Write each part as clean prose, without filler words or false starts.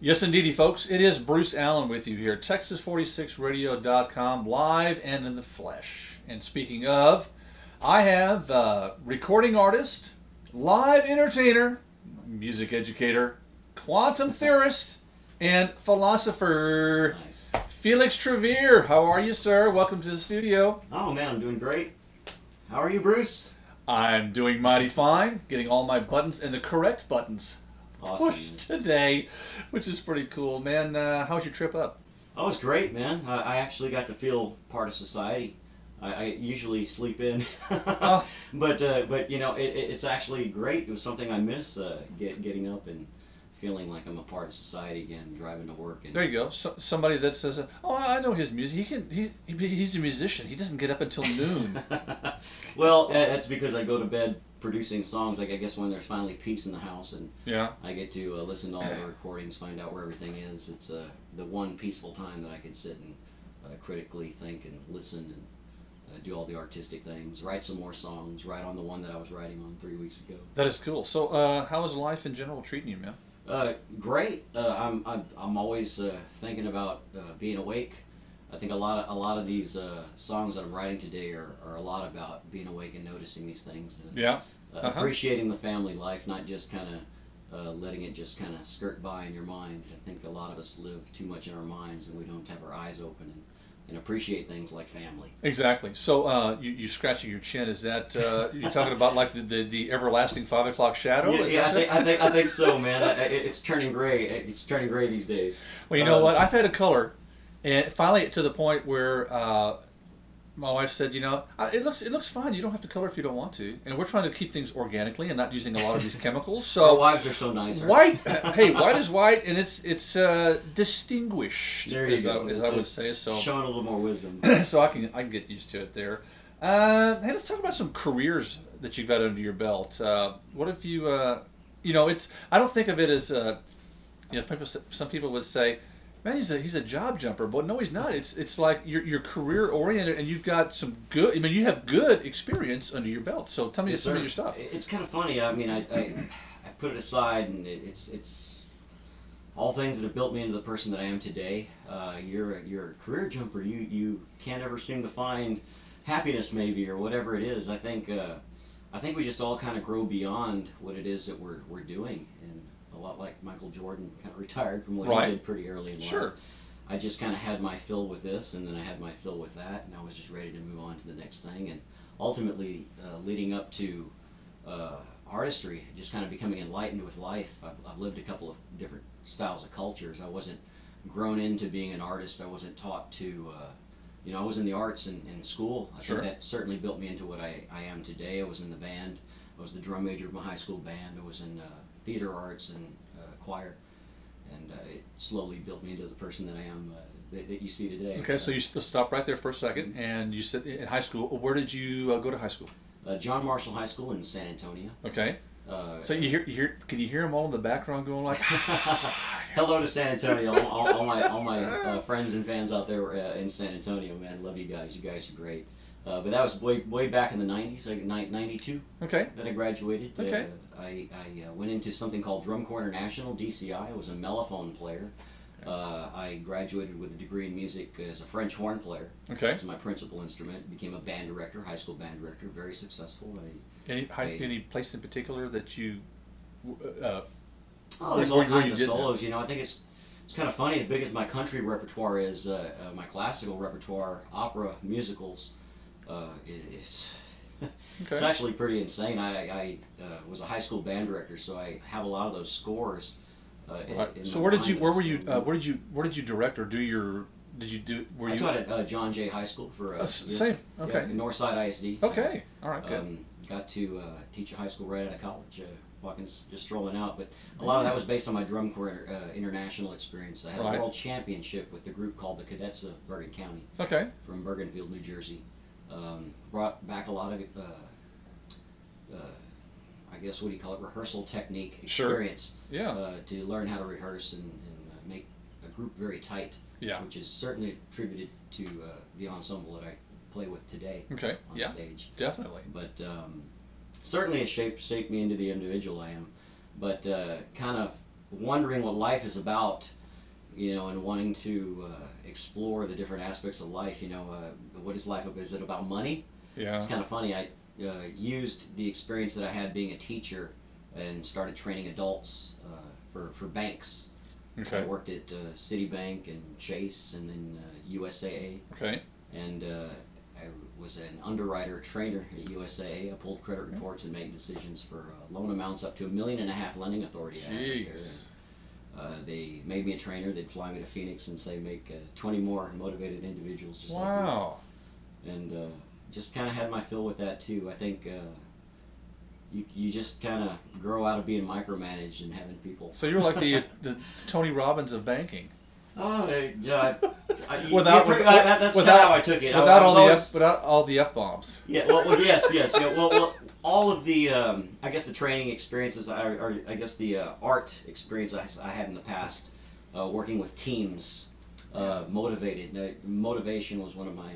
Yes, indeedy, folks. It is Bruce Allen with you here, Texas46radio.com, live and in the flesh. And speaking of, I have recording artist, live entertainer, music educator, quantum theorist, and philosopher. Nice. Felix Truvere. How are you, sir? Welcome to the studio. Oh man, I'm doing great. How are you, Bruce? I'm doing mighty fine, getting all my buttons and the correct buttons Awesome. pushed today, which is pretty cool, man. How was your trip up? Oh, it's great, man. I actually got to feel part of society. I usually sleep in, but you know, it's actually great. It was something I miss, getting up and feeling like I'm a part of society again, driving to work. And there you go. Somebody that says, "Oh, I know his music. He's a musician. He doesn't get up until noon." Well, that's because I go to bed producing songs. Like I guess when there's finally peace in the house, and yeah, I get to listen to all the recordings, find out where everything is. It's the one peaceful time that I can sit and critically think and listen and do all the artistic things, write some more songs, write on the one that I was writing on 3 weeks ago. That is cool. So, how is life in general treating you, man? Great. I'm always thinking about being awake. I think a lot of these songs that I'm writing today are a lot about being awake and noticing these things. And, yeah. Appreciating the family life, not just kind of letting it just kind of skirt by in your mind. I think a lot of us live too much in our minds, and we don't have our eyes open and appreciate things like family. Exactly. So you scratching your chin, is that you're talking about like the everlasting 5 o'clock shadow? Yeah, I think so, man. It's turning gray. It's turning gray these days. Well, you know what? I've had a color, and finally to the point where my wife said, you know, it looks fine. You don't have to color if you don't want to. And we're trying to keep things organically and not using a lot of these chemicals. So our wives are so nice. White, hey, white is white, and it's distinguished. There you go. As I would say. So showing a little more wisdom. So I can get used to it there. Hey, let's talk about some careers that you've got under your belt. What if you, you know, I don't think of it as, you know, some people would say, man, he's a job jumper, but no, he's not. It's like you're career oriented, and you've got some good. I mean, you have good experience under your belt. So tell me some of your stuff. It's kind of funny. I mean, I put it aside, and it's all things that have built me into the person that I am today. You're a career jumper. You can't ever seem to find happiness, maybe, or whatever it is. I think we just all kind of grow beyond what it is that we're doing. And a lot like Michael Jordan, kind of retired from what he did pretty early in life. Sure. I just kind of had my fill with this, and then I had my fill with that, and I was just ready to move on to the next thing. And ultimately, leading up to artistry, just kind of becoming enlightened with life. I've lived a couple of different styles of cultures. I wasn't grown into being an artist. I wasn't taught to, you know, I was in the arts in school. I think that certainly built me into what I am today. I was in the band. I was the drum major of my high school band. I was in theater arts and choir, and it slowly built me into the person that I am that you see today. Okay, so you stop right there for a second, and you said in high school. Where did you go to high school? John Marshall High School in San Antonio. Okay. So you hear? Can you hear them all in the background going like? Hello to San Antonio, all my friends and fans out there in San Antonio, man. Love you guys. You guys are great. But that was way back in the 90s, like 92. Okay. That I graduated. Okay. I went into something called Drum Corps International, DCI. I was a mellophone player. I graduated with a degree in music as a French horn player. Okay. That was my principal instrument. Became a band director, high school band director. Very successful. Any place in particular that you? There's all kinds of solos. You know, I think it's kind of funny. As big as my country repertoire is, my classical repertoire, opera, musicals, it's actually pretty insane. I was a high school band director, so I have a lot of those scores. So where did you direct or do your? Did you do? I taught at John Jay High School for same. Okay. Yeah, Northside ISD. Okay. All right. Good. Got to teach a high school right out of college. Walking, just strolling out, but a lot of that was based on my Drum Corps international experience. I had a world championship with the group called the Cadets of Bergen County. Okay. From Bergenfield, New Jersey. Brought back a lot of, I guess, what do you call it, rehearsal technique experience. Sure. Yeah. To learn how to rehearse and make a group very tight. Yeah. Which is certainly attributed to the ensemble that I play with today. Okay. On stage. Definitely. But certainly it shaped me into the individual I am. But kind of wondering what life is about, you know, and wanting to explore the different aspects of life. You know, what is life? Is it about money? Yeah. It's kind of funny. I used the experience that I had being a teacher and started training adults for banks. Okay. I worked at Citibank and Chase and then USAA. Okay. And I was an underwriter trainer at USAA. I pulled credit reports and made decisions for loan amounts up to $1.5 million lending authority. Jeez. They made me a trainer. They'd fly me to Phoenix and say, make 20 more motivated individuals just like Wow. me. And just kind of had my fill with that too. I think you just kind of grow out of being micromanaged and having people. So you're like the Tony Robbins of banking. Oh, yeah. Without that's kind of how I took it. Without all the f-bombs. Yeah. Well, yes. Yeah. Well, all of the I guess the training experiences, or I guess the art experience I had in the past, working with teams, motivated. Motivation was one of my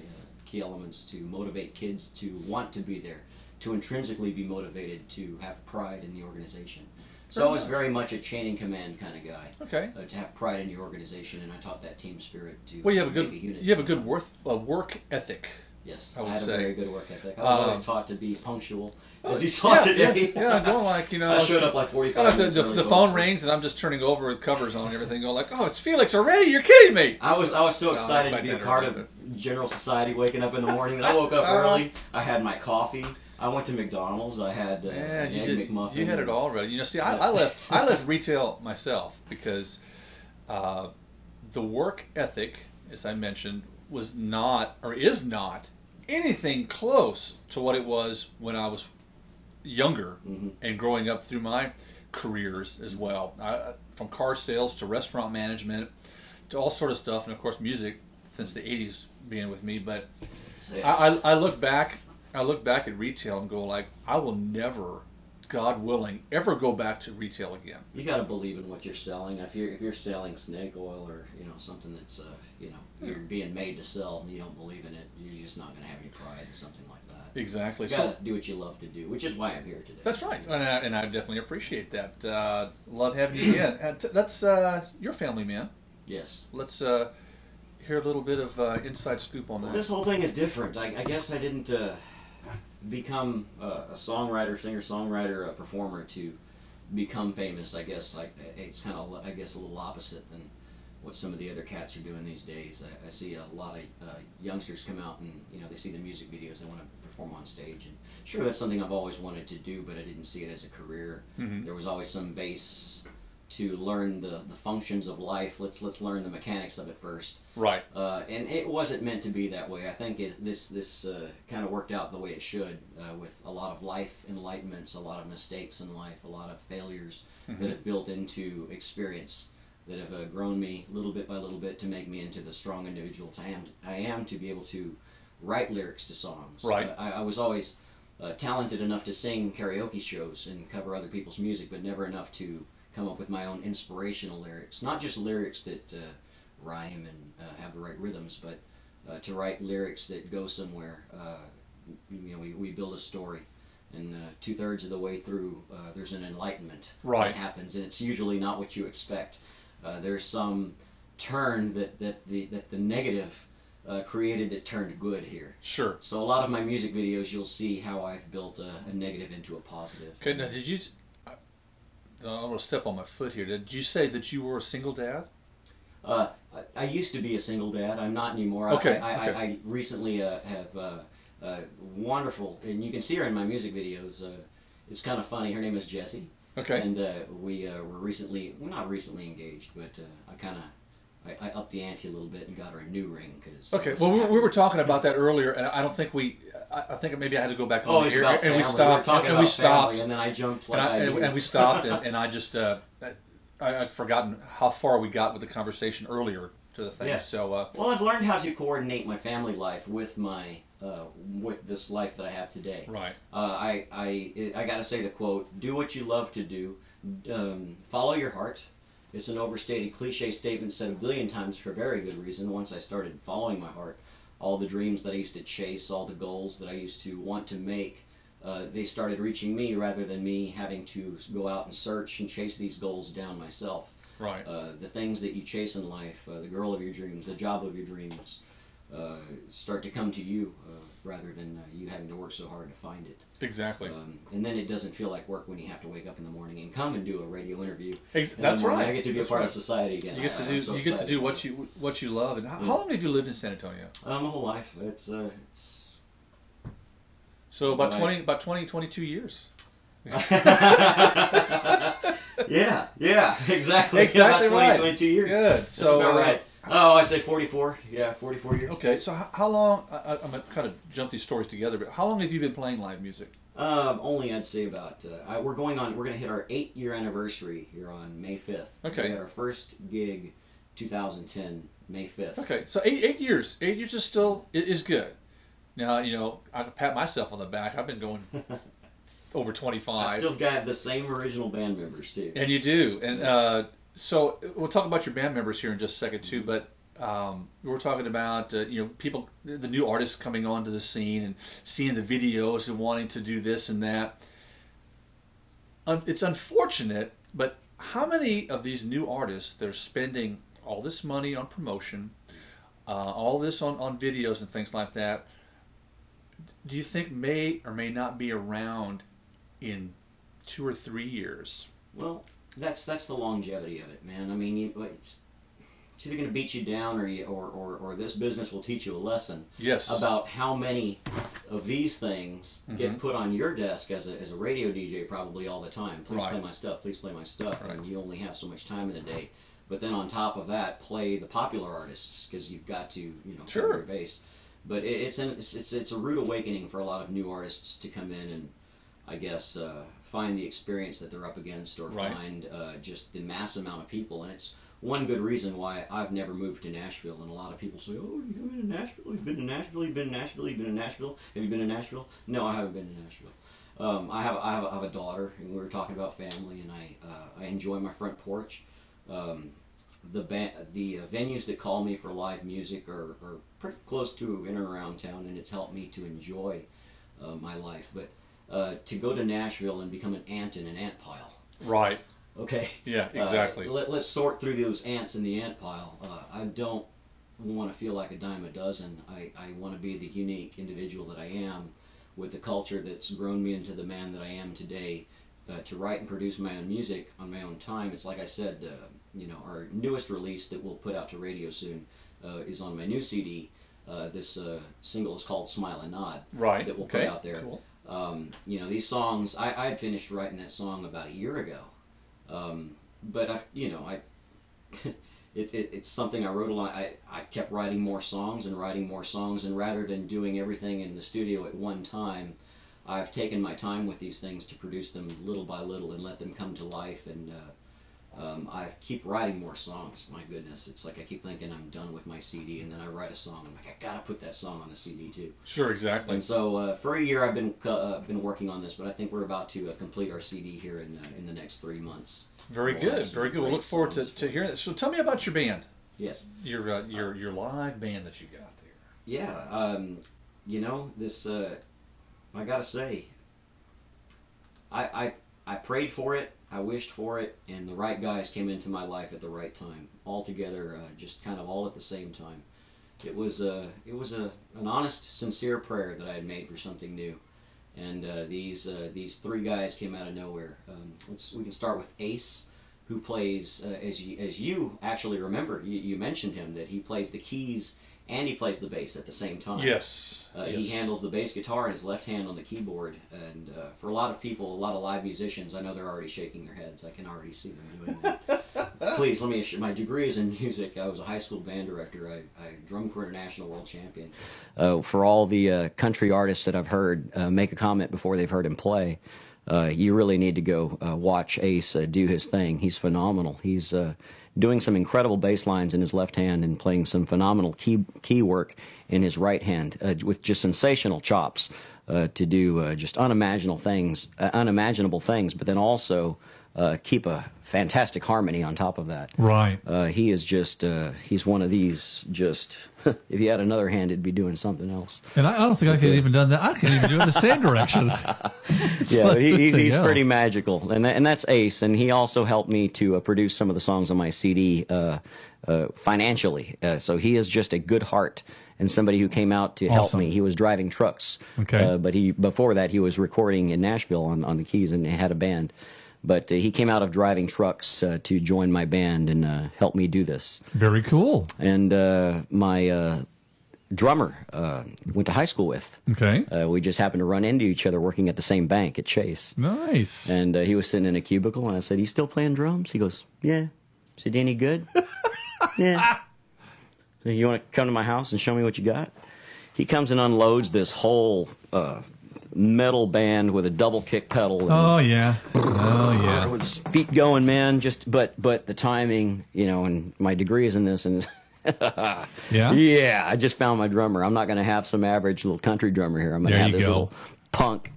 key elements to motivate kids to want to be there, to intrinsically be motivated, to have pride in the organization. So I was very much a chain and command kind of guy. Okay. To have pride in your organization, and I taught that team spirit to. Well, you have a good unit. work ethic. Yes, I would had say. a very good work ethic. I was always taught to be punctual, as you saw today. Yeah, going like, you know. I showed up like 45 minutes early. The phone rings and I'm just turning over with covers on and everything, going like, oh, it's Felix already? You're kidding me! I was so excited to be a part of General Society, waking up in the morning. And I woke up early. I had my coffee. I went to McDonald's. I had an egg McMuffin. You had it all ready. You know, see, I left retail myself because the work ethic, as I mentioned, was not or is not anything close to what it was when I was younger and growing up through my careers as well. From car sales to restaurant management to all sort of stuff, and of course music since the 80s being with me. But I look back at retail and go like, I will never, God willing, ever go back to retail again. You got to believe in what you're selling. If you're selling snake oil or something that's you're being made to sell, and you don't believe in it, you're just not going to have any pride in something like that. Exactly. You got to do what you love to do, which is why I'm here today. That's right, and I definitely appreciate that. Love having you in. And that's your family, man. Yes. Let's hear a little bit of inside scoop on that. This whole thing is different. I guess I didn't become a songwriter, singer-songwriter, a performer to become famous. I guess it's kind of a little opposite than what some of the other cats are doing these days. I see a lot of youngsters come out and they see the music videos, they want to perform on stage, and sure, that's something I've always wanted to do, but I didn't see it as a career. There was always some base to learn the functions of life. Let's learn the mechanics of it first. Right. And it wasn't meant to be that way. I think this kind of worked out the way it should, with a lot of life enlightenments, a lot of mistakes in life, a lot of failures that have built into experience, that have grown me little bit by little bit to make me into the strong individual I am to be able to write lyrics to songs. Right. I was always talented enough to sing karaoke shows and cover other people's music, but never enough to come up with my own inspirational lyrics. Not just lyrics that rhyme and have the right rhythms, but to write lyrics that go somewhere. We build a story, and 2/3 of the way through, there's an enlightenment that happens, and it's usually not what you expect. There's some turn that the negative created that turned good here. Sure. So a lot of my music videos, you'll see how I've built a negative into a positive. Okay, now did you... I'm going to step on my foot here. Did you say that you were a single dad? I used to be a single dad. I'm not anymore. Okay. I recently have wonderful, and you can see her in my music videos. It's kind of funny. Her name is Jessie. Okay. And we were recently, well, not recently engaged, but I upped the ante a little bit and got her a new ring. Okay. Well, we were talking about that earlier, and I don't think I think maybe I had to go back on the air, and we stopped, and we stopped, and then I jumped and we stopped, and I just I'd forgotten how far we got with the conversation earlier to the thing. Yeah. So well, I've learned how to coordinate my family life with my with this life that I have today. Right. I got to say the quote: "Do what you love to do, follow your heart." It's an overstated cliche statement said a billion times for a very good reason. Once I started following my heart, all the dreams that I used to chase, all the goals that I used to want to make, they started reaching me rather than me having to go out and search and chase these goals down myself. Right. The things that you chase in life, the girl of your dreams, the job of your dreams, start to come to you rather than you having to work so hard to find it. Exactly. And then it doesn't feel like work when you have to wake up in the morning and come and do a radio interview. That's right. I get to be a part of society again. You get to do what you love. And how long have you lived in San Antonio? My whole life. It's so about 22 years. Yeah, exactly. Exactly about 20, right. 22 years. Good. That's So about right. Oh, I'd say 44. Yeah, 44 years. Okay, so how long? I'm gonna kind of jump these stories together, but how long have you been playing live music? Only I'd say about. We're going to hit our 8-year anniversary here on May 5th. Okay. We had our first gig, 2010, May 5th. Okay, so 8 years. 8 years is still is good. Now I can pat myself on the back. I've been going over 25. I still got the same original band members too. And you do, and so we'll talk about your band members here in just a second too. But we're talking about people, the new artists coming onto the scene and seeing the videos and wanting to do this and that. It's unfortunate, but how many of these new artists that are spending all this money on promotion, all this on videos and things like that, do you think may or may not be around in 2 or 3 years? Well, that's the longevity of it, man. I mean, it's either going to beat you down, or this business will teach you a lesson. Yes. About how many of these things get put on your desk as a radio DJ probably all the time. Please Right. play my stuff. Please play my stuff. Right. And you only have so much time in the day. But then on top of that, play the popular artists because you've got to Sure. cover your base. But it's a rude awakening for a lot of new artists to come in and, I guess, find the experience that they're up against, or Right. find just the mass amount of people. And it's one good reason why I've never moved to Nashville. And a lot of people say, "Oh, you've been to Nashville? You've been to Nashville? You've been to Nashville? You've been to Nashville? Have you been to Nashville?" No, I haven't been to Nashville. I have a daughter, and we were talking about family, and I enjoy my front porch. The venues that call me for live music are pretty close to in and around town, and it's helped me to enjoy my life. But to go to Nashville and become an ant in an ant pile. Right. Okay. Yeah, exactly. Let's sort through those ants in the ant pile. I don't want to feel like a dime a dozen. I want to be the unique individual that I am, with the culture that's grown me into the man that I am today. To write and produce my own music on my own time. It's like I said, our newest release that we'll put out to radio soon is on my new CD. This single is called "Smile and Nod." Right. That we'll put out there. Cool. These songs, I had finished writing that song about a year ago. But it's something I wrote a lot. I kept writing more songs, and rather than doing everything in the studio at one time, I've taken my time with these things to produce them little by little and let them come to life. And I keep writing more songs. My goodness, it's like I keep thinking I'm done with my CD, and then I write a song. I'm like, I gotta put that song on the CD too. Sure, exactly. And so for a year I've been working on this, but I think we're about to complete our CD here in the next 3 months. Very good, very good. We'll look forward to hearing it. So tell me about your band. Yes. Your live band that you got there. Yeah. This. I gotta say, I prayed for it, I wished for it, and the right guys came into my life at the right time, all together, just kind of all at the same time. It was an honest, sincere prayer that I had made for something new, and these 3 guys came out of nowhere. We can start with Ace, who plays, as you actually remember, you mentioned him, that he plays the keys and he plays the bass at the same time. Yes. He handles the bass guitar in his left hand on the keyboard, and for a lot of people, a lot of live musicians, I know they're already shaking their heads. I can already see them doing that. Please, let me assure, my degree is in music. I was a high school band director. I drummed for a national world champion. For all the country artists that I've heard make a comment before they've heard him play, you really need to go watch Ace do his thing. He's phenomenal. He's doing some incredible bass lines in his left hand and playing some phenomenal key work in his right hand with just sensational chops to do just unimaginable things, but then also keep a fantastic harmony on top of that. Right. He is just, he's one of these just, if he had another hand, it'd be doing something else. And I don't think I could have even done that. I can't even do it in the same direction. Yeah, he's pretty magical. And that's Ace. And he also helped me to produce some of the songs on my CD financially. So he is just a good heart and somebody who came out to help me. He was driving trucks. Okay. But before that, he was recording in Nashville on the keys and had a band. But he came out of driving trucks to join my band and help me do this. Very cool. And my drummer went to high school with. Okay. We just happened to run into each other working at the same bank at Chase. Nice. And he was sitting in a cubicle, and I said, "You still playing drums?" He goes, "Yeah." I said, "Any good?" "Yeah." So, "You want to come to my house and show me what you got?" He comes and unloads this whole metal band with a double kick pedal. And, oh yeah. with his feet going, man. But the timing, and my degree is in this, and yeah. I just found my drummer. I'm not going to have some average little country drummer here. I'm going to have this little punk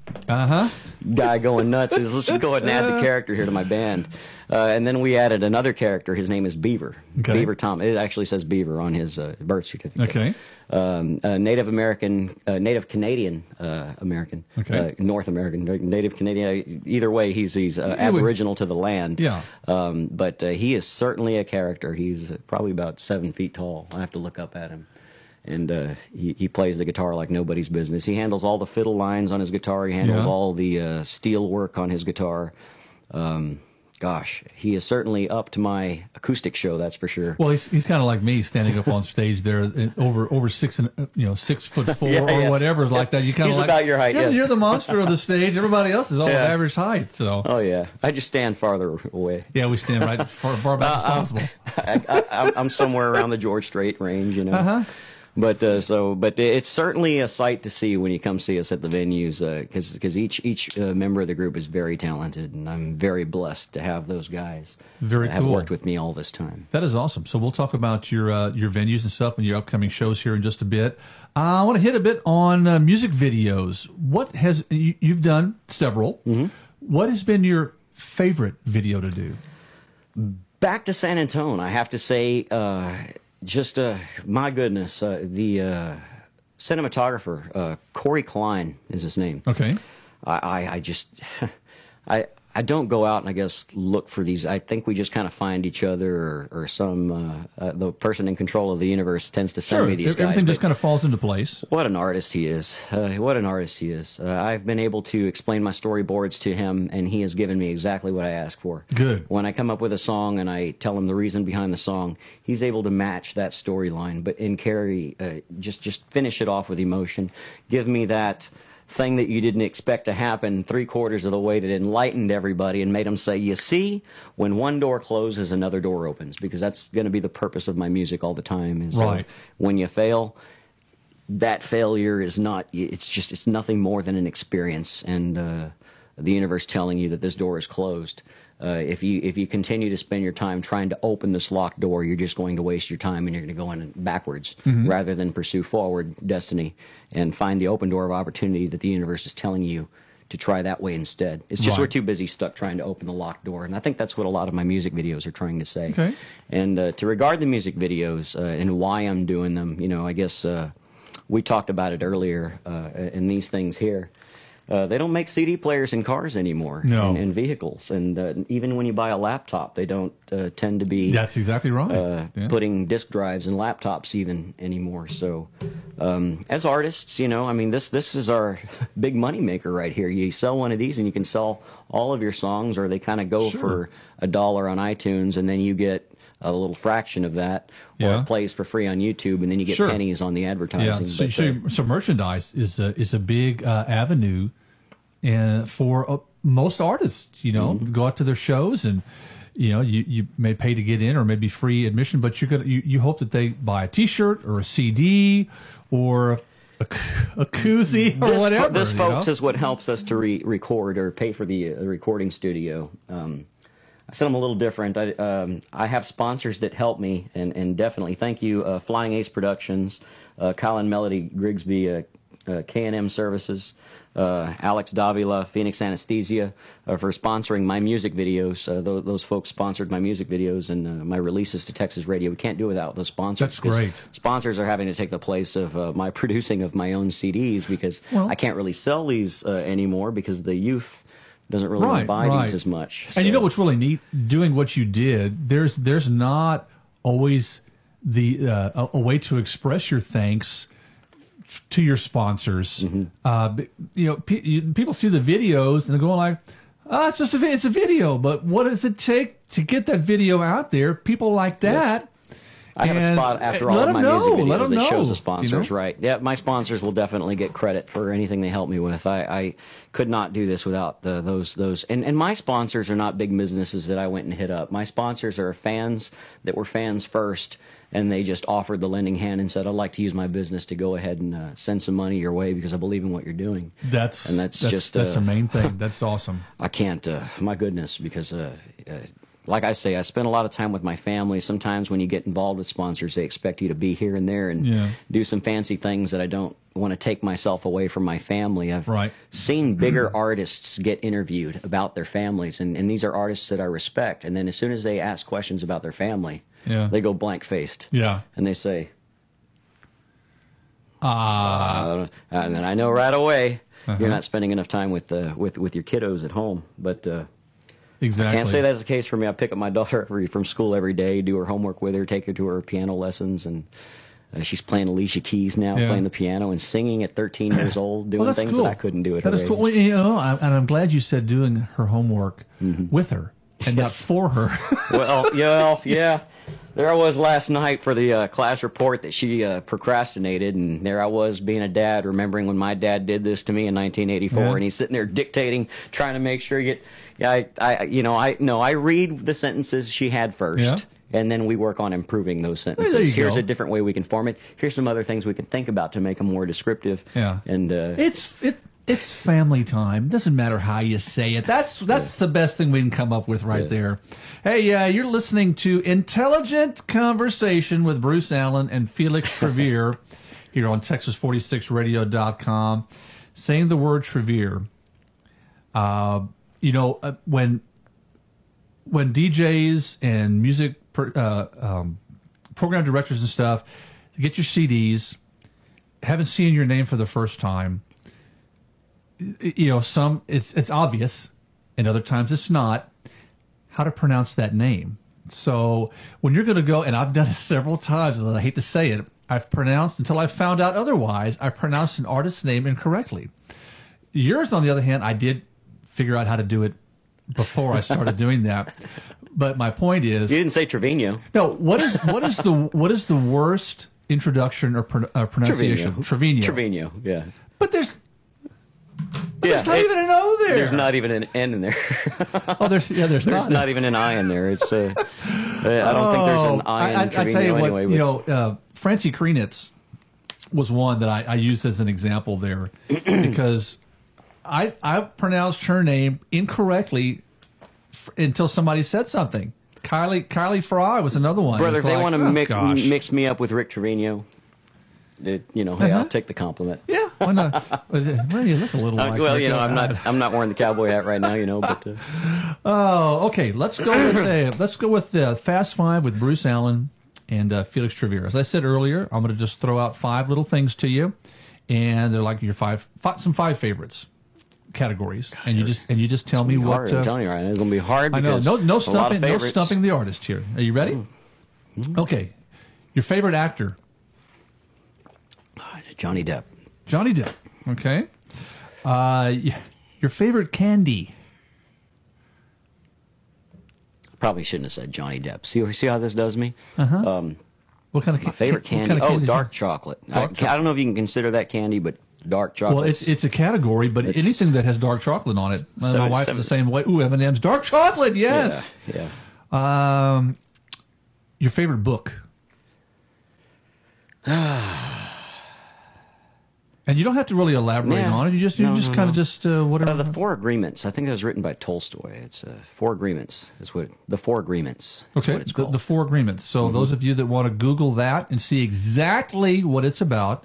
guy going nuts. Let's just go ahead and add the character here to my band. And then we added another character. His name is Beaver. Okay. Beaver Tom. It actually says Beaver on his birth certificate. Okay. Native American, Native Canadian American, okay. North American, Native Canadian. Either way, he's Aboriginal to the land. Yeah. But he is certainly a character. He's probably about 7 feet tall. I have to look up at him. And he plays the guitar like nobody's business. He handles all the fiddle lines on his guitar. He handles all the steel work on his guitar. Gosh, he is certainly up to my acoustic show. That's for sure. Well, he's kind of like me, standing up on stage there, over 6'4" or whatever like that. You kind of He's about your height. You're the monster of the stage. Everybody else is all of average height. So. Oh yeah, I just stand farther away. Yeah, we stand right far back as possible. I'm somewhere around the George Strait range, But it's certainly a sight to see when you come see us at the venues, because each member of the group is very talented, and I'm very blessed to have those guys have worked with me all this time. That is awesome. So we'll talk about your venues and stuff and your upcoming shows here in just a bit. I want to hit a bit on music videos. What has you've done several? Mm-hmm. What has been your favorite video to do? Back to San Antonio, I have to say. Just, my goodness, the cinematographer, Corey Klein is his name. Okay. I just, I don't go out and I guess look for these. I think we just kind of find each other or some, the person in control of the universe tends to send me these guys. Everything just kind of falls into place. What an artist he is. What an artist he is. I've been able to explain my storyboards to him, and he has given me exactly what I asked for. Good. When I come up with a song and I tell him the reason behind the song, he's able to match that storyline, but just finish it off with emotion. Give me that thing that you didn't expect to happen 3/4 of the way that enlightened everybody and made them say, you see, when one door closes, another door opens, because that's going to be the purpose of my music all the time. Is, right. When you fail, that failure is not, it's nothing more than an experience, and the universe telling you that this door is closed. If you continue to spend your time trying to open this locked door, you're just going to waste your time, and you're going to go in backwards rather than pursue forward destiny and find the open door of opportunity that the universe is telling you to try that way instead. It's just we're too busy stuck trying to open the locked door, and I think that's what a lot of my music videos are trying to say. Okay. And to regard the music videos and why I'm doing them, I guess we talked about it earlier in these things here. They don't make CD players in cars anymore, in vehicles, and even when you buy a laptop, they don't tend to be. That's exactly right. Putting disk drives in laptops even anymore. So, as artists, this is our big money maker right here. You sell one of these, and you can sell all of your songs, or they kind of go for $1 on iTunes, and then you get a little fraction of that, or it plays for free on YouTube, and then you get pennies on the advertising. Yeah, so merchandise is a big avenue, and for most artists, go out to their shows, and you may pay to get in, or maybe free admission, but you hope that they buy a T-shirt or a CD or a koozie or whatever. This, folks, is what helps us to record or pay for the recording studio. I said I'm a little different. I have sponsors that help me, and definitely thank you, Flying Ace Productions, Kyle and Melody Grigsby, K&M Services, Alex Davila, Phoenix Anesthesia, for sponsoring my music videos. Those folks sponsored my music videos and my releases to Texas radio. We can't do it without those sponsors. That's great. Sponsors are having to take the place of my producing of my own CDs because I can't really sell these anymore because the youth doesn't really want to buy these as much. And you know what's really neat? Doing what you did, there's not always a way to express your thanks to your sponsors. People see the videos and they're going like, "Oh, it's a video." But what does it take to get that video out there? People like that. Yes. I have a spot after all of my music videos that shows the sponsors, right? Yeah, my sponsors will definitely get credit for anything they help me with. I could not do this without those. And my sponsors are not big businesses that I went and hit up. My sponsors are fans that were fans first, and they just offered the lending hand and said, "I'd like to use my business to go ahead and send some money your way because I believe in what you're doing." That's the main thing. That's awesome. I can't, my goodness, because like I say, I spend a lot of time with my family. Sometimes when you get involved with sponsors, they expect you to be here and there and do some fancy things that I don't want to take myself away from my family. I've seen bigger artists get interviewed about their families, and these are artists that I respect. And then as soon as they ask questions about their family, they go blank-faced. And they say, and then I know right away you're not spending enough time with your kiddos at home. But exactly. I can't say that's the case for me. I pick up my daughter from school every day, do her homework with her, take her to her piano lessons, and she's playing Alicia Keys now, playing the piano and singing at 13 years old, doing things that I couldn't do at her age. Cool. And I'm glad you said doing her homework with her and not for her. Well, yeah. There I was last night for the class report that she procrastinated, and there I was being a dad, remembering when my dad did this to me in 1984, and he's sitting there dictating, trying to make sure you get. I read the sentences she had first, and then we work on improving those sentences. Here's a different way we can form it. Here's some other things we can think about to make them more descriptive. And it's family time. Doesn't matter how you say it. That's the best thing we can come up with there. Hey, you're listening to Intelligent Conversation with Bruce Allen and Felix Truvere here on Texas46radio.com. Saying the word Truvere. When DJs and music program directors and stuff get your CDs, haven't seen your name for the first time, some it's obvious, and other times it's not, how to pronounce that name. So when you're going to go, and I've done it several times, and I hate to say it, I've pronounced, until I found out otherwise, I pronounced an artist's name incorrectly. Yours, on the other hand, I did figure out how to do it before I started doing that. But my point is, you didn't say Trevino. No. What is the worst introduction or pronunciation? Trevino. Yeah. But there's not even an O there. There's not even an N in there. There's not even an I in there. It's I don't think there's an I in Trevino. I tell you what, Francie Krenitz was one that I used as an example there because I pronounced her name incorrectly until somebody said something. Kylie Fry was another one. Brother, if they want to mix me up with Rick Trevino, hey, I'll take the compliment. Yeah, why not? Well, you look a little like. Well, I'm not wearing the cowboy hat right now, but. Okay. Let's go with Fast Five with Bruce Allen and Felix Truvere. As I said earlier, I'm going to just throw out 5 little things to you, and they're like your five favorites categories, and you just tell me what. I'm telling you right now, it's going to be hard. I know. No stumping the artist here. Are you ready? Okay. Your favorite actor. Johnny Depp. Johnny Depp. Okay. Your favorite candy. Probably shouldn't have said Johnny Depp. See how this does me? What kind of my favorite candy? Dark chocolate. I don't know if you can consider that candy, but dark chocolate. Well, it's a category, but anything that has dark chocolate on it. My wife's the same way. Ooh, M&M's dark chocolate. Yes. Yeah. Your favorite book. And you don't have to really elaborate on it. You just whatever. The Four Agreements. I think that was written by Tolstoy. It's Four Agreements. The Four Agreements. Okay, what it's called. The Four Agreements. So those of you that want to Google that and see exactly what it's about,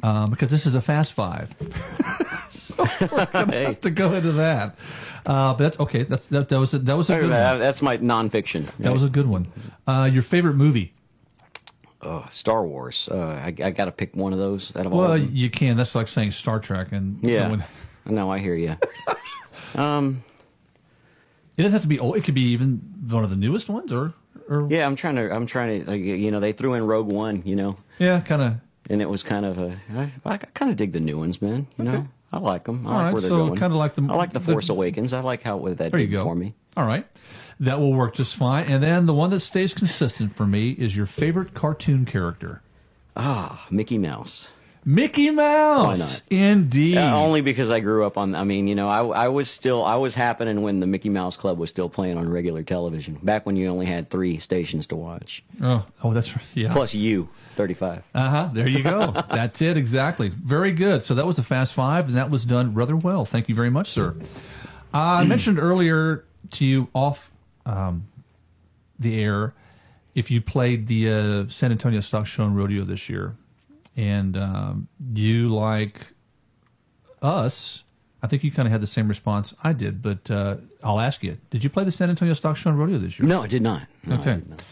because this is a Fast Five. So we're gonna have to go into that. But that's okay. That was a good one. That's my nonfiction. Right? That was a good one. Your favorite movie? Star Wars. I got to pick one of those out of all of them. You can. That's like saying Star Trek. And yeah. No, I hear you. It doesn't have to be old. It could be even one of the newest ones, or yeah. I'm trying to. You know, they threw in Rogue One. You know. Yeah, kind of. And it was kind of I kind of dig the new ones, man. You know, I like them. I like where they're going. Kind of like I like the Force Awakens. I like what that did for me. All right, that will work just fine. And then the one that stays consistent for me is your favorite cartoon character. Mickey Mouse. Mickey Mouse. Why not? Indeed. Only because I grew up on. I mean, you know, I was happening when the Mickey Mouse Club was still playing on regular television. Back when you only had 3 stations to watch. Oh, that's right. Yeah. Plus 35. There you go. That's it exactly. Very good. So that was the Fast Five, and that was done rather well. Thank you very much, sir. I mentioned earlier to you off the air if you played the San Antonio Stock Show and Rodeo this year. And you, like us, I think you kind of had the same response I did, but I'll ask you, did you play the San Antonio Stock Show and Rodeo this year? No, I did not. No, okay. I did not.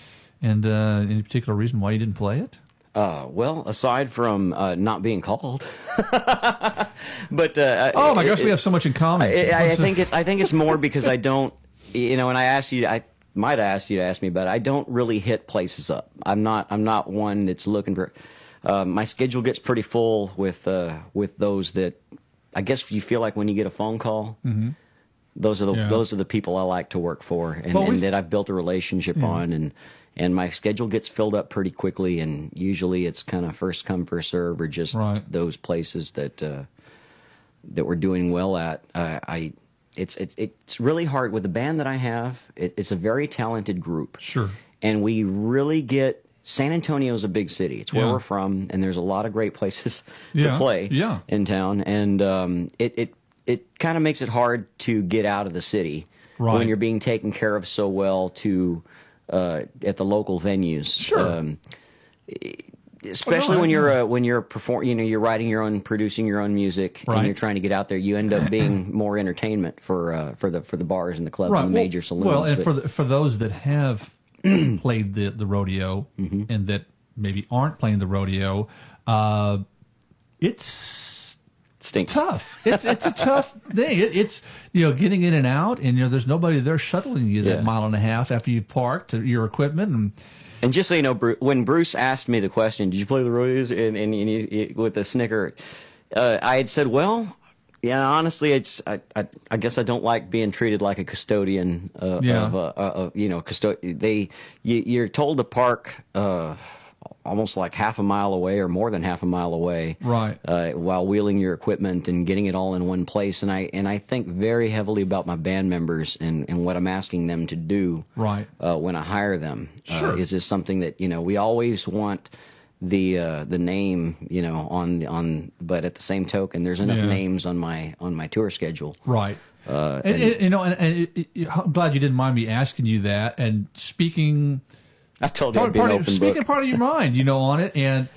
And any particular reason why you didn't play it? Well, aside from not being called, but oh my gosh, we have so much in common. I think it's more because I don't, you know. And I might have asked you to ask me, but I don't really hit places up. I'm not one that's looking for. My schedule gets pretty full with those that I guess you feel like when you get a phone call, those are the people I like to work for, and that I've built a relationship on, and my schedule gets filled up pretty quickly, and usually it's kind of first come first serve, or just those places that we're doing well at. It's really hard with the band that I have. It's a very talented group, sure, and we really get. San Antonio is a big city. It's where we're from, and there's a lot of great places to play in town. And it kind of makes it hard to get out of the city when you're being taken care of so well at the local venues. Sure. Especially when you're you're writing your own, producing your own music, and you're trying to get out there. You end up being more entertainment for the bars and the clubs and the major saloons. Well, and for those that have played the rodeo and that maybe aren't playing the rodeo, it's stinks. Tough. It's a tough thing. It's getting in and out, and there's nobody there shuttling you that mile and a half after you've parked your equipment. And just so you know, when Bruce asked me the question, "Did you play the rodeos?" and he, with a snicker, I had said, "Well, yeah, honestly, I guess I don't like being treated like a custodian you're told to park almost like half a mile away or more than half a mile away, while wheeling your equipment and getting it all in one place. And I think very heavily about my band members and what I'm asking them to do when I hire them. Sure. Is this something that we always want the name on, but at the same token, there's enough names on my tour schedule. Right. I'm glad you didn't mind me asking you that. And speaking, I told you I'd be an open book. Speaking part of your mind, on it, and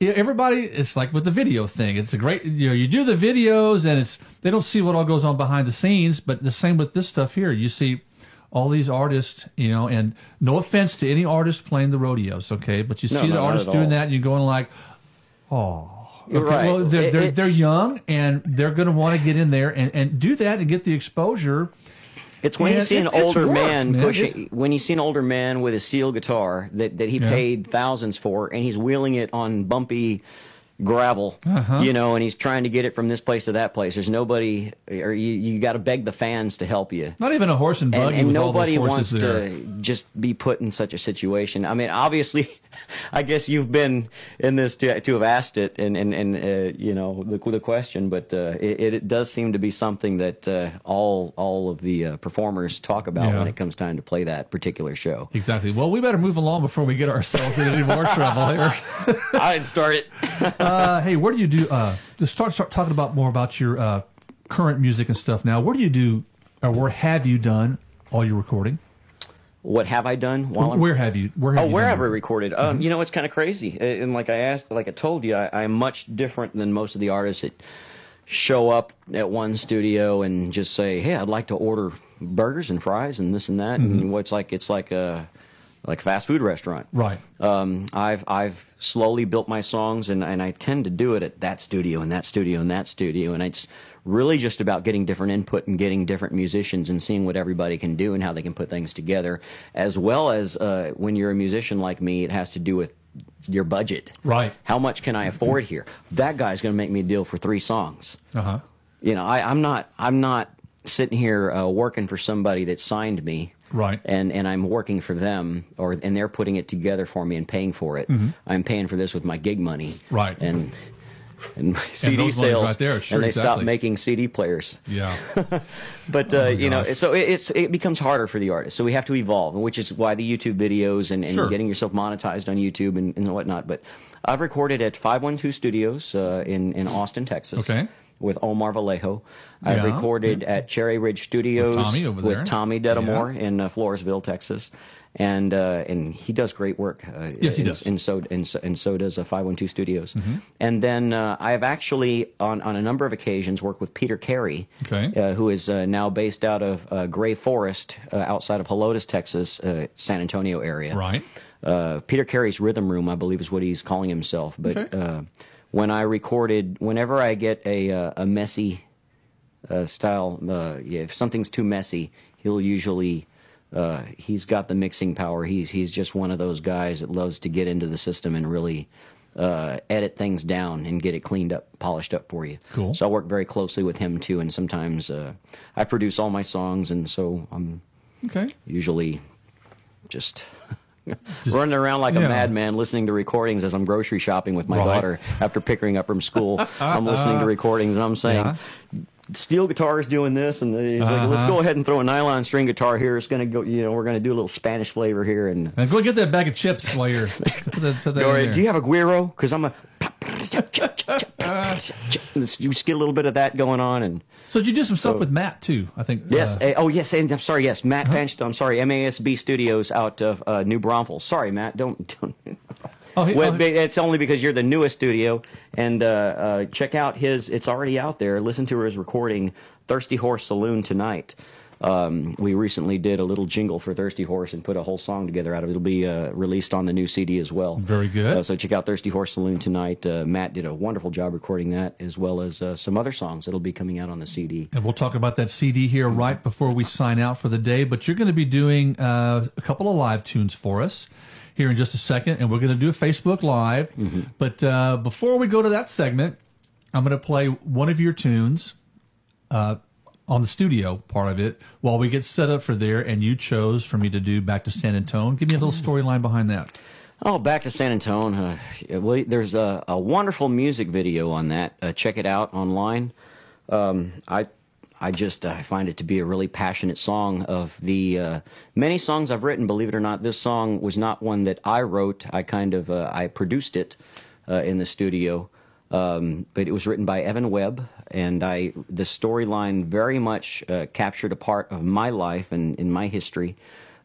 everybody, it's like with the video thing. It's a great, you do the videos, and they don't see what all goes on behind the scenes. But the same with this stuff here. You see all these artists, and no offense to any artist playing the rodeos, okay? But you see the artists doing that, and you're going like, oh, okay, well, they're young, and they're going to want to get in there and do that and get the exposure. It's when you see an older man pushing, when you see an older man with a steel guitar that he paid thousands for, and he's wheeling it on bumpy gravel, and he's trying to get it from this place to that place. There's nobody, or you got to beg the fans to help you. Not even a horse and buggy, and nobody all those wants there. to just be put in such a situation. I mean, obviously, I guess you've been in this to have asked it, and the question, but it does seem to be something that all of the performers talk about when it comes time to play that particular show. Exactly. Well, we better move along before we get ourselves into any more trouble here. I didn't start it. Hey, where do you do? Just start talking more about your current music and stuff. Now, where do you do, or where have you done all your recording? What have I done? While Where have you? Where have you where done have I it? recorded? You know, it's kind of crazy. And like I told you, I'm much different than most of the artists that show up at one studio and just say, "Hey, I'd like to order burgers and fries and this and that." And it's like a fast food restaurant. Right. I've slowly built my songs, and I tend to do it at that studio and that studio and that studio, and it's really just about getting different input and getting different musicians and seeing what everybody can do and how they can put things together, as well as when you're a musician like me, it has to do with your budget. Right. How much can I afford here? That guy's going to make me a deal for 3 songs. Uh-huh. You know, I'm not sitting here working for somebody that signed me. Right. And I'm working for them, and they're putting it together for me and paying for it. I'm paying for this with my gig money. Right. And my CD those monies sales, right there, sure, and they exactly. stopped making CD players. Yeah. But you know, so it becomes harder for the artist. So we have to evolve, which is why the YouTube videos and Sure. getting yourself monetized on YouTube and whatnot. But I've recorded at 512 Studios in Austin, Texas. Okay. With Omar Vallejo. I've Yeah, recorded at Cherry Ridge Studios With Tommy over there. with Tommy Dedamore in Floresville, Texas. And he does great work. Yes, he does. And so does 512 Studios. And then I have actually on a number of occasions worked with Peter Carey, Okay. who is now based out of Gray Forest, outside of Helotes, Texas, San Antonio area. Right. Peter Carey's Rhythm Room, I believe, is what he's calling himself. But Okay. when I recorded, whenever I get a messy style, if something's too messy, he'll usually. He's got the mixing power. He's just one of those guys that loves to get into the system and really edit things down and get it cleaned up, polished up for you. Cool. So I work very closely with him too, and sometimes I produce all my songs, and so I'm Okay. usually just running around like yeah. a madman listening to recordings as I'm grocery shopping with my Right. daughter after picking her up from school. I'm listening to recordings, and I'm saying, Yeah. steel guitar is doing this, and he's like, let's go ahead and throw a nylon string guitar here. It's going to go, you know, we're going to do a little Spanish flavor here. And And go get that bag of chips while you're. Put that in there. do you have a guiro? Because I'm a. You just get a little bit of that going on, and So did you do some stuff with Matt too? I think. yes, yes, and I'm sorry, yes, Matt Bench. I'm sorry, MASB Studios out of New Braunfels. Sorry, Matt, don't. Well, it's only because you're the newest studio, and check out his. It's already out there. Listen to his recording, Thirsty Horse Saloon Tonight. We recently did a little jingle for Thirsty Horse and put a whole song together out of it. It'll be released on the new CD as well. Very good. So check out Thirsty Horse Saloon Tonight. Matt did a wonderful job recording that, as well as some other songs that'll be coming out on the CD. And we'll talk about that CD here right before we sign out for the day. But you're going to be doing a couple of live tunes for us here in just a second, and we're going to do a Facebook Live. But before we go to that segment, I'm going to play one of your tunes on the studio part of it while we get set up for there, and you chose for me to do Back to San Antone. Give me a little storyline behind that. Oh, Back to San Antone. Well, there's a wonderful music video on that. Check it out online. I find it to be a really passionate song. Of the many songs I've written, believe it or not, this song was not one that I wrote. I produced it in the studio. But it was written by Evan Webb, and the storyline very much captured a part of my life and in my history,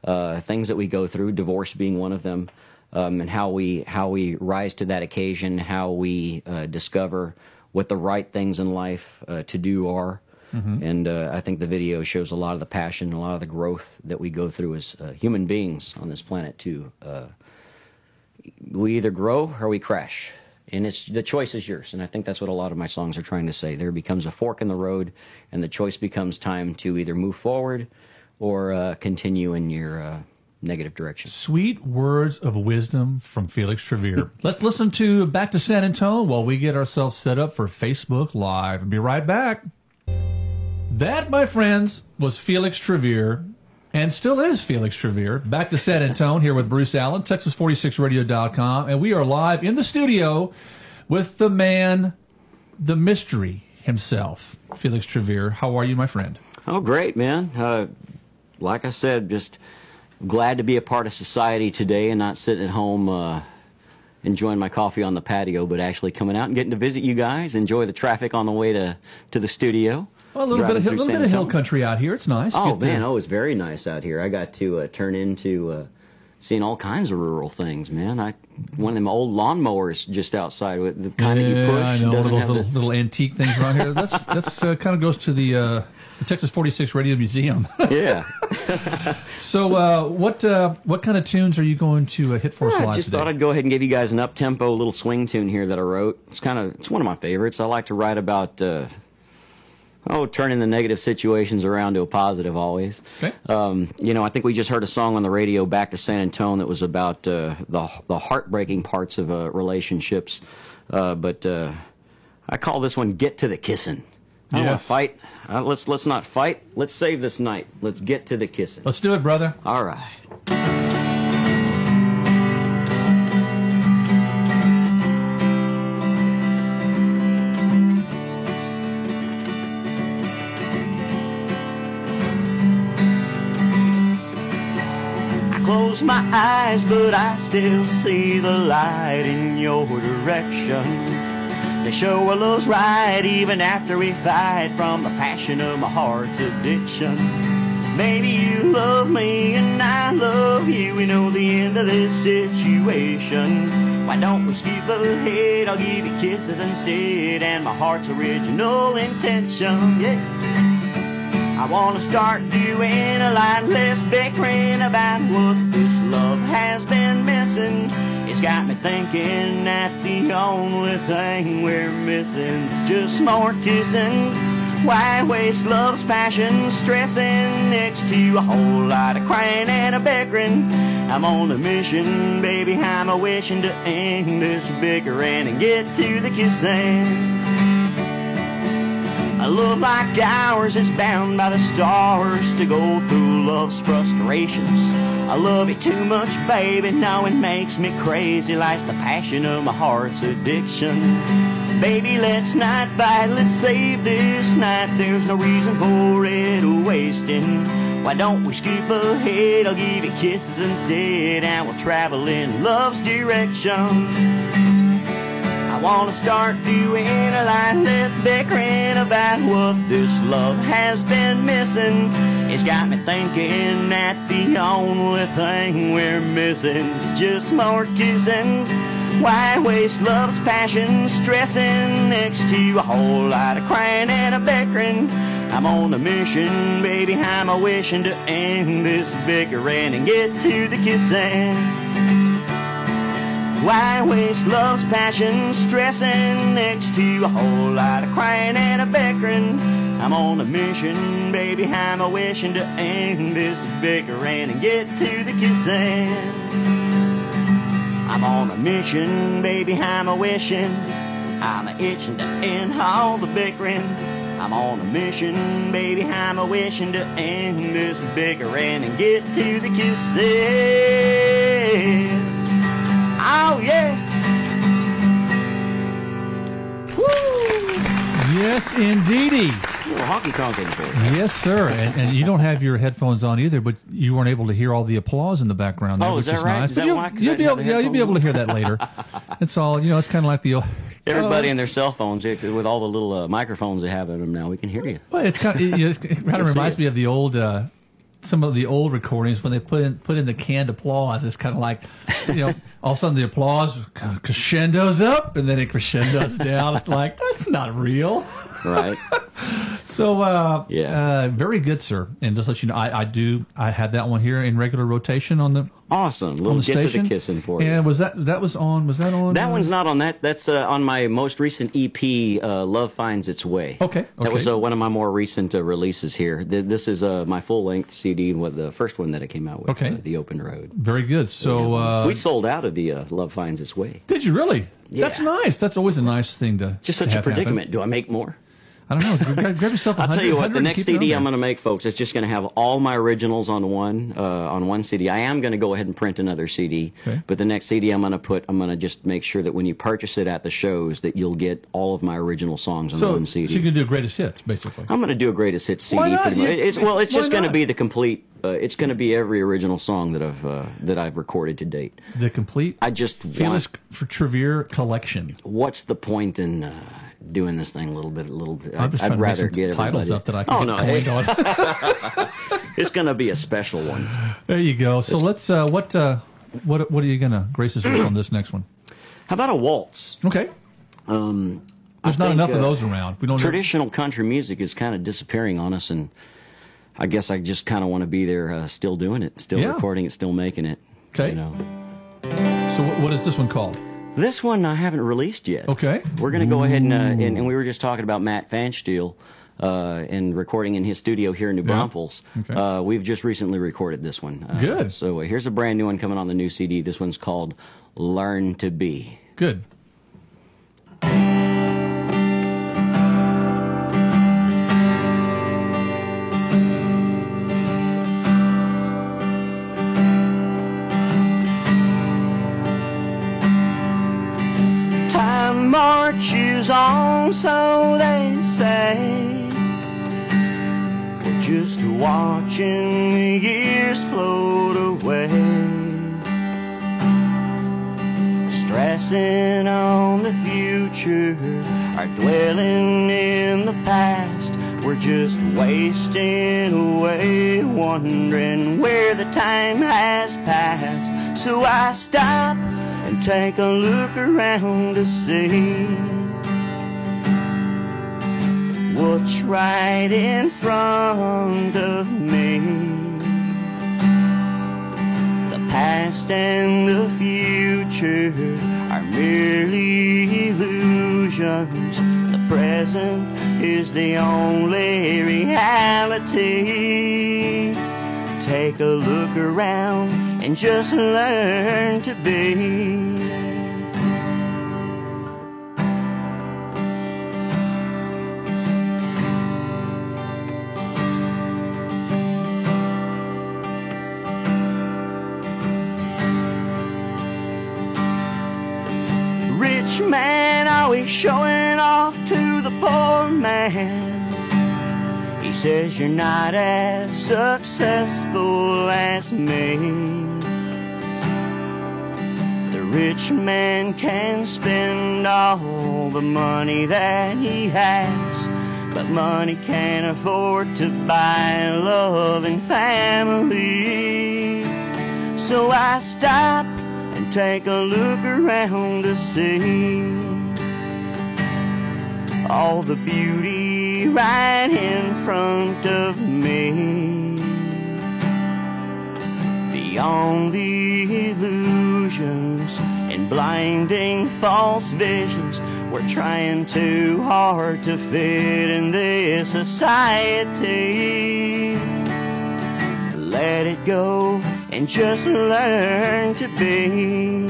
things that we go through, divorce being one of them, and how we rise to that occasion, how we discover what the right things in life to do are. And I think the video shows a lot of the passion, a lot of the growth that we go through as human beings on this planet too. We either grow or we crash. And the choice is yours, and I think that's what a lot of my songs are trying to say. There becomes a fork in the road, and the choice becomes time to either move forward or continue in your negative direction. Sweet words of wisdom from Felix Truvere. Let's listen to Back to San Antone while we get ourselves set up for Facebook Live. I'll be right back. That, my friends, was Felix Truvere, and still is Felix Truvere. Back to San Antone here with Bruce Allen, Texas46radio.com, and we are live in the studio with the man, the mystery himself, Felix Truvere. How are you, my friend? Oh, great, man. Like I said, just glad to be a part of society today and not sitting at home enjoying my coffee on the patio, but actually coming out and getting to visit you guys, enjoy the traffic on the way to the studio. Well, a little bit of hill country out here. It's nice. Oh man, it's very nice out here. I got to turn into seeing all kinds of rural things, man. One of them old lawnmowers just outside with the kind that you push. I know, one of those little antique things around here. That's kind of goes to the Texas 46 Radio Museum. Yeah. So, what kind of tunes are you going to hit for us live I just today? thought I'd go ahead and give you guys an up-tempo little swing tune here that I wrote. It's one of my favorites. I like to write about turning the negative situations around to a positive always. Okay. I think we just heard a song on the radio back to San Antonio that was about the heartbreaking parts of relationships. But I call this one "Get to the Kissing." I don't want to fight. Let's not fight. Let's save this night. Let's get to the kissing. Let's do it, brother. All right. Close my eyes, but I still see the light in your direction. They show our love's right even after we fight from the passion of my heart's addiction. Maybe you love me and I love you. We know the end of this situation. Why don't we skip ahead? I'll give you kisses instead and my heart's original intention. Yeah. I want to start doing a lot less bickering about what this love has been missing. It's got me thinking that the only thing we're missing is just more kissing. Why waste love's passion stressing next to a whole lot of crying and a bickering? I'm on a mission, baby, I'm a wishing to end this bickering and get to the kissing. A love like ours is bound by the stars to go through love's frustrations. I love you too much, baby, now it makes me crazy, life's the passion of my heart's addiction. Baby, let's not fight, let's save this night, there's no reason for it wasting. Why don't we skip ahead, I'll give you kisses instead, and we'll travel in love's direction. I want to start doing a lot less bickering about what this love has been missing. It's got me thinking that the only thing we're missing is just more kissing. Why waste love's passion stressing next to a whole lot of crying and a bickering? I'm on a mission, baby, I'm a wishing to end this bickering and get to the kissing. Why waste love's passion stressing next to a whole lot of crying and a bickering? I'm on a mission, baby, I'm a wishing to end this bickering and get to the kissing. I'm on a mission, baby, I'm a wishing, I'm a itching to end all the bickering. I'm on a mission, baby, I'm a wishing to end this bickering and get to the kissing. Oh, yeah. Woo. Yes, indeedy. Honky tonking for it. Yes, sir. And you don't have your headphones on either, but you weren't able to hear all the applause in the background there, which is right? nice. Is but that why? you'll be able to hear that later. It's all, it's kind of like the... Everybody and their cell phones, with all the little microphones they have in them now, we can hear you. Well, it kind of reminds me of the old... some of the old recordings when they put in the canned applause. It's kind of like, all of a sudden the applause kind of crescendos up and then it crescendos down. It's like, that's not real. Right. So, very good, sir. And just to let you know, I had that one here in regular rotation on the awesome little get station. To the kissing for you. And was that on? That one's not on that. That's on my most recent EP, Love Finds Its Way. Okay. That was one of my more recent releases here. This is my full length CD, with the first one that I came out with. Okay. The Open Road. Very good. So we sold out of the Love Finds Its Way. Did you really? Yeah. That's nice. That's always a nice thing to just such to a predicament. Happen. Do I make more? I don't know. Grab yourself. I'll tell you what. The next CD I'm going to make, folks, it's just going to have all my originals on one CD. I am going to go ahead and print another CD, okay. But the next CD I'm going to just make sure that when you purchase it at the shows, that you'll get all of my original songs on one CD. So you're going to do a greatest hits, basically. I'm going to do a greatest hits CD. Why not? Pretty much. It's just going to be the complete. It's going to be every original song that I've recorded to date. The complete. I just Felix for Truvere collection. What's the point in doing this thing a little bit. I'm just I'd trying to make rather some get titles everybody. up that I can get coined on. It's going to be a special one. There you go. So let's. What are you going to grace us with on this next one? How about a waltz? Okay. There's not enough of those around. We don't. Traditional country music is kind of disappearing on us, and I guess I just kind of want to be there, still doing it, still recording it, still making it. Okay. You know. So what is this one called? This one I haven't released yet. Okay. We're going to go ahead and we were just talking about Matt Fansteel and recording in his studio here in New Braunfels. Okay. We've just recently recorded this one. Good. So here's a brand new one coming on the new CD. This one's called Learn to Be. Good. Time marches on, so they say. We're just watching the years float away, stressing on the future, or dwelling in the past. We're just wasting away, wondering where the time has passed. So I stop and take a look around to see what's right in front of me. The past and the future are merely illusions. The present is the only reality. Take a look around and just learn to be. Rich man always showing off to the poor man. He says you're not as successful as me. The rich man can spend all the money that he has, but money can't afford to buy love and family. So I stop and take a look around to see all the beauty right in front of me. Beyond the illusions and blinding false visions, we're trying too hard to fit in this society. Let it go and just learn to be.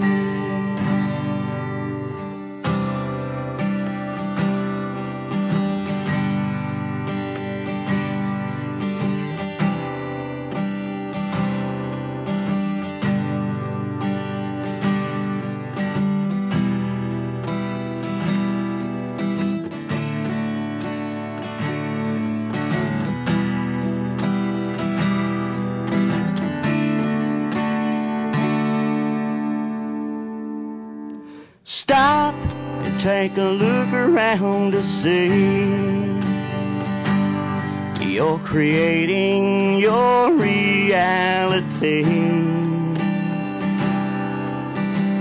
Stop and take a look around to see you're creating your reality.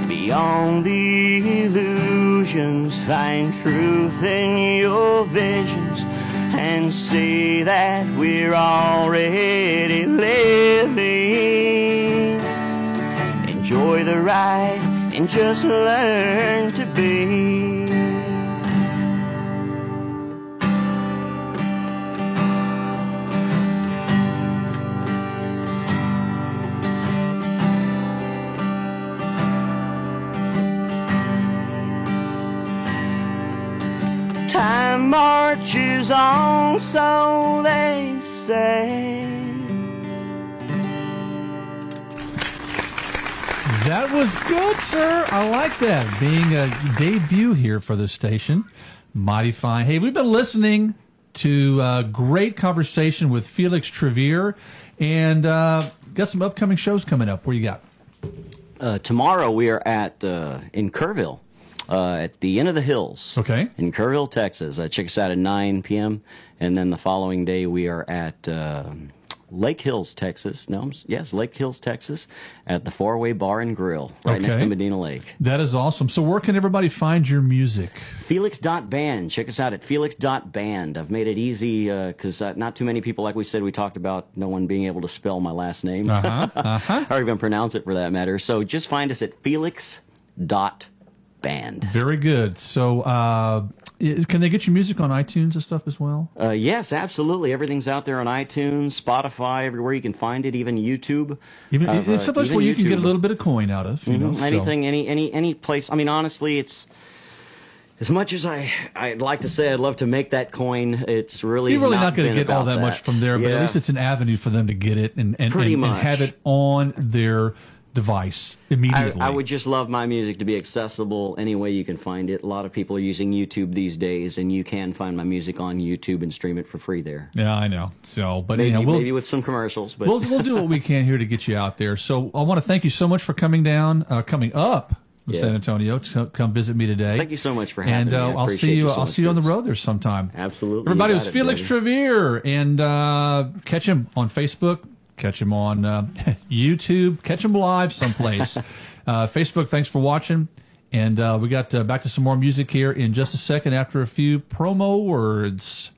Beyond the illusions, find truth in your visions and see that we're already living. Enjoy the ride and just learn to be. Time marches on, so they say. That was good, sir. I like that. Being a debut here for the station. Mighty fine. Hey, we've been listening to a great conversation with Felix Truvere, and got some upcoming shows coming up. What do you got? Tomorrow we are at in Kerrville at the Inn of the Hills. Okay. In Kerrville, Texas. Check us out at 9 p.m. And then the following day we are at Lake Hills, Texas. Lake Hills, Texas, at the Four-Way Bar and Grill, right next to Medina Lake. That is awesome. So where can everybody find your music? Felix.band. Check us out at Felix.band. I've made it easy because not too many people, like we said, we talked about no one being able to spell my last name. Or even pronounce it for that matter. So just find us at Felix.band. Very good. So can they get your music on iTunes and stuff as well? Yes, absolutely. Everything's out there on iTunes, Spotify, everywhere you can find it, even YouTube. It's someplace where you can get a little bit of coin out of. You know, anything, any place. I mean, honestly, it's as much as I'd like to say I'd love to make that coin. It's really you're really not going to get all that much from there, but at least it's an avenue for them to get it and have it on their device immediately. I would just love my music to be accessible any way you can find it. A lot of people are using YouTube these days, and you can find my music on YouTube and stream it for free there. Yeah, I know. So, but maybe with some commercials, but we'll do what we can here to get you out there. So, I want to thank you so much for coming up from San Antonio to come visit me today. Thank you so much for having me. I'll see you. I'll see you on the road there sometime. Absolutely. Everybody, it was Felix Truvere, and catch him on Facebook. Catch him on YouTube. Catch him live someplace. Facebook, thanks for watching. And we got back to some more music here in just a second after a few promo words.